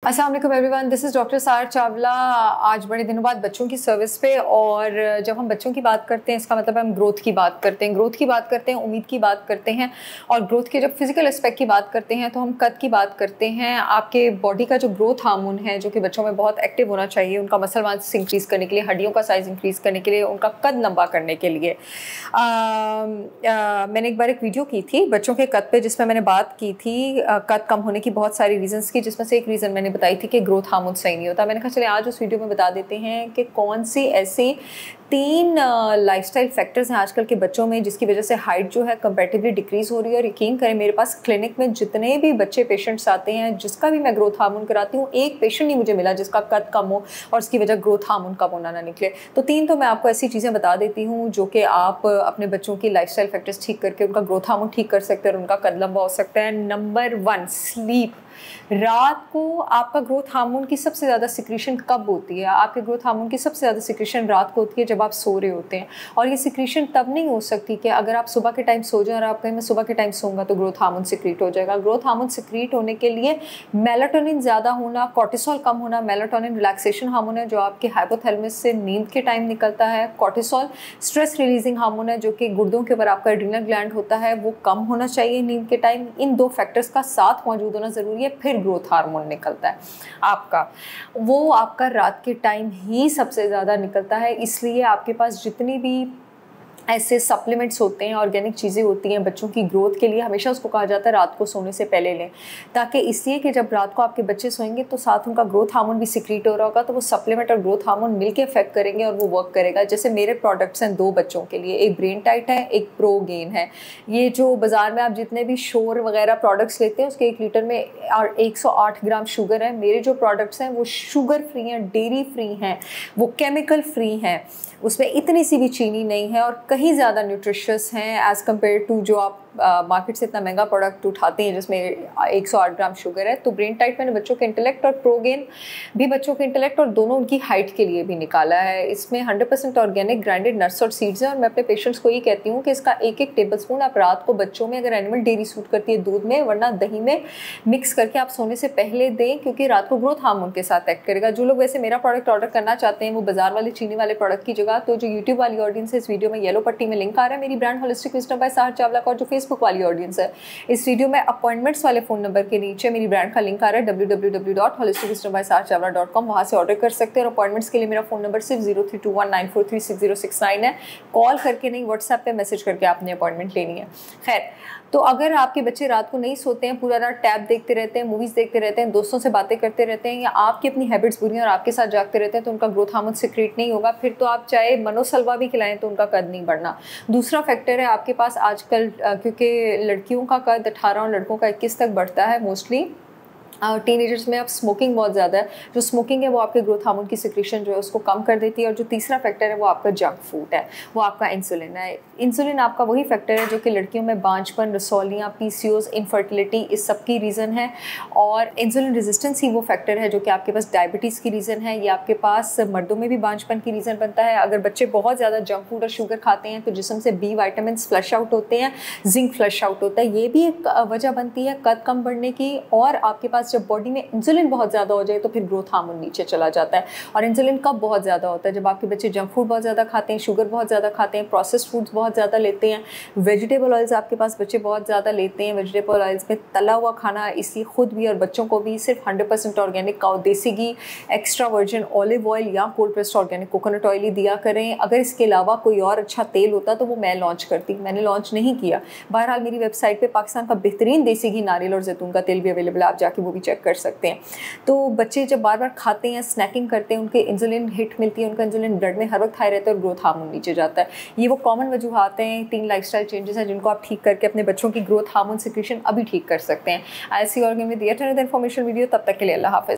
अस्सलाम वालेकुम everyone, this is doctor सार चावला। आज बड़े दिनों बाद बच्चों की सर्विस पे, और जब हम बच्चों की बात करते हैं इसका मतलब हम ग्रोथ की बात करते हैं, उम्मीद की बात करते हैं। और ग्रोथ के जब फिजिकल एस्पेक्ट की बात करते हैं तो हम कद की बात करते हैं। आपके बॉडी का जो ग्रोथ हार्मोन है जो कि बच्चों में बहुत एक्टिव होना चाहिए उनका मसल मास इंक्रीज़ करने के लिए, हड्डियों का साइज़ इंक्रीज़ करने के लिए, उनका कद लंबा करने के लिए। मैंने एक बार एक वीडियो की थी बच्चों के कद पे जिसमें मैंने बात की थी कद कम होने की बहुत सारी रीजंस की, जिसमें से एक रीज़न मैंने बताई थी कि ग्रोथ हार्मोन सही नहीं होता। मैंने कहा चले आज उस वीडियो में बता देते हैं कि कौन सी ऐसी 3 लाइफस्टाइल फैक्टर्स हैं आजकल के बच्चों में जिसकी वजह से हाइट जो है कंपैरेटिवली डिक्रीज़ हो रही है। और यकीन करें मेरे पास क्लिनिक में जितने भी बच्चे पेशेंट्स आते हैं जिसका भी मैं ग्रोथ हार्मोन कराती हूँ, एक पेशेंट नहीं मुझे मिला जिसका कद कम हो और उसकी वजह ग्रोथ हार्मोन कम होना ना निकले। तो 3 तो मैं आपको ऐसी चीज़ें बता देती हूँ जो कि आप अपने बच्चों की लाइफस्टाइल फैक्टर्स ठीक करके उनका ग्रोथ हार्मोन ठीक कर सकते हैं और उनका कद लंबा हो सकता है। Number 1, sleep. रात को आपका ग्रोथ हार्मोन की सबसे ज़्यादा सिक्रीशन कब होती है? आपके ग्रोथ हार्मोन की सबसे ज़्यादा सिक्रीशन रात को होती है जब आप सो रहे होते हैं। और ये सिक्रीशन तब नहीं हो सकती कि अगर आप सुबह के टाइम सो जाएं और आप कहें मैं सुबह के टाइम सोऊंगा तो ग्रोथ हार्मोन सिक्रीट हो जाएगा। ग्रोथ हार्मोन सिक्रीट होने के लिए मेलाटोनिन ज़्यादा होना, कॉर्टिसोल कम होना। मेलाटोनिन रिलैक्सेशन हार्मोन है जो आपके हाइपोथैलेमस से नींद के टाइम निकलता है। कॉर्टिसोल स्ट्रेस रिलीजिंग हार्मोन है जो कि गुर्दों के ऊपर आपका एड्रिनल ग्लैंड होता है, वो कम होना चाहिए नींद के टाइम। इन 2 फैक्टर्स का साथ मौजूद होना ज़रूरी है, फिर ग्रोथ हार्मोन निकलता है आपका। वो आपका रात के टाइम ही सबसे ज़्यादा निकलता है। इसलिए आपके पास जितनी भी ऐसे सप्लीमेंट्स होते हैं, ऑर्गेनिक चीज़ें होती हैं बच्चों की ग्रोथ के लिए, हमेशा उसको कहा जाता है रात को सोने से पहले लें, ताकि इसलिए कि जब रात को आपके बच्चे सोएंगे तो साथ उनका ग्रोथ हार्मोन भी सिक्रीट हो रहा होगा, तो वो सप्लीमेंट और ग्रोथ हार्मोन मिलकर इफेक्ट करेंगे और वो वर्क करेगा। जैसे मेरे प्रोडक्ट्स हैं 2 बच्चों के लिए, एक ब्रेन टाइट है, एक प्रो गेन है। ये जो बाज़ार में आप जितने भी शोर वगैरह प्रोडक्ट्स लेते हैं उसके 1 लीटर में 108 ग्राम शुगर है। मेरे जो प्रोडक्ट्स हैं वो शुगर फ्री हैं, डेयरी फ्री हैं, वो केमिकल फ्री हैं, उसमें इतनी सी भी चीनी नहीं है और कहीं ज़्यादा न्यूट्रिशियस हैं एज़ कम्पेयर टू जो आप मार्केट से इतना महंगा प्रोडक्ट उठाते हैं जिसमें 108 ग्राम शुगर है। तो ब्रेन टाइट मैंने बच्चों के इंटेलेक्ट और प्रोगेन भी बच्चों के इंटेलेक्ट और दोनों उनकी हाइट के लिए भी निकाला है। इसमें 100% ऑर्गेनिक ग्राइंडेड नट्स और सीड्स हैं। और मैं अपने पेशेंट्स को ये कहती हूँ कि इसका 1-1 टेबलस्पून आप रात को बच्चों में, अगर एनिमल डेयरी सूट करती है दूध में वरना दही में मिक्स करके आप सोने से पहले दें, क्योंकि रात को ग्रोथ हार्मोन के साथ एक्ट करेगा। जो लोग वैसे मेरा प्रोडक्ट ऑर्डर करना चाहते हैं वो बाजार वाले चीनी वाले प्रोडक्ट की जगह, तो जो यूट्यूब वाली ऑडियंस है इस वीडियो में येलो पट्टी में लिंक आ रहा है मेरी ब्रांड होलिस्टिक विजडम बाय सार चावला का, और जो फेसबुक वाली ऑडियंस है इस वीडियो में अपॉइंटमेंट्स वाले फोन नंबर के नीचे मेरी ब्रांड का लिंक आ रहा है www.holisticwisdombysaarchavla.com, वहां से ऑर्डर कर सकते हैं। और अपॉइंटमेंट्स के लिए मेरा फोन नंबर सिर्फ 032194360069 है। कॉल करके नहीं, व्हाट्सएप पे मैसेज करके आपने अपॉइंटमेंट लेनी है। खैर, तो अगर आपके बच्चे रात को नहीं सोते हैं, पूरा रात टैब देखते रहते हैं, मूवीज़ देखते रहते हैं, दोस्तों से बातें करते रहते हैं, या आपकी अपनी हैबिट्स बुरी हैं और आपके साथ जागते रहते हैं, तो उनका ग्रोथ हार्मोन सिक्रीट नहीं होगा। फिर तो आप चाहे मनोसलवा भी खिलाएं तो उनका कद नहीं बढ़ना। दूसरा फैक्टर है आपके पास आजकल, क्योंकि लड़कियों का कद 18 और लड़कों का 21 तक बढ़ता है मोस्टली, टीनेजर्स में अब स्मोकिंग बहुत ज़्यादा है। जो स्मोकिंग है वो आपके ग्रोथ हार्मोन की सिक्रीशन जो है उसको कम कर देती है। और जो तीसरा फैक्टर है वो आपका जंक फूड है, वो आपका इंसुलिन है। इंसुलिन आपका वही फैक्टर है जो कि लड़कियों में बांझपन, रसौलियाँ, PCOS, इनफर्टिलिटी, इस सब की रीज़न है। और इंसुलिन रेजिस्टेंस ही वो फैक्टर है जो कि आपके पास डायबिटीज़ की रीज़न है। ये आपके पास मर्दों में भी बांझपन की रीज़न बनता है। अगर बच्चे बहुत ज़्यादा जंक फूड और शुगर खाते हैं तो जिस्म से B विटामिन फ्लश आउट होते हैं, जिंक फ्लश आउट होता है, ये भी एक वजह बनती है कद कम बढ़ने की। और आपके पास जब बॉडी में इंसुलिन बहुत ज़्यादा हो जाए तो फिर ग्रोथ हार्मोन नीचे चला जाता है। और इंसुलिन कब बहुत ज़्यादा होता है? जब आपके बच्चे जंक फूड बहुत ज़्यादा खाते हैं, शुगर बहुत ज़्यादा खाते हैं, प्रोसेस्ड फूड्स बहुत ज़्यादा लेते हैं, वेजिटेबल ऑयल्स आपके पास बच्चे बहुत ज़्यादा लेते हैं। वेजिटेबल ऑयल्स में तला हुआ खाना, इसलिए खुद भी और बच्चों को भी सिर्फ 100% ऑर्गेनिक काऊ देसी घी, एक्स्ट्रा वर्जिन ऑलिव ऑयल या cold pressed organic coconut oil ही दिया करें। अगर इसके अलावा कोई और अच्छा तेल होता तो वो मैं लॉन्च करती, मैंने लॉन्च नहीं किया। बहरहाल मेरी वेबसाइट पे पाकिस्तान का बेहतरीन देसी घी, नारियल और जैतून का तेल भी अवेलेबल है, आप जाके वो भी चेक कर सकते हैं। तो बच्चे जब बार बार खाते हैं, स्नैकिंग करते हैं, उनके इंसुलिन हिट मिलती है, उनका इंसुलिन ब्लड में हर वक्त हाई रहता है और ग्रोथ हार्मोन नीचे जाता है। ये वो कॉमन वजूहात हैं, 3 लाइफस्टाइल चेंजेस हैं जिनको आप ठीक करके अपने बच्चों की ग्रोथ हार्मोन सिक्रीशन अभी ठीक कर सकते हैं। I see organ with yet another information video. तब तक के लिए अल्लाह हाफिज़।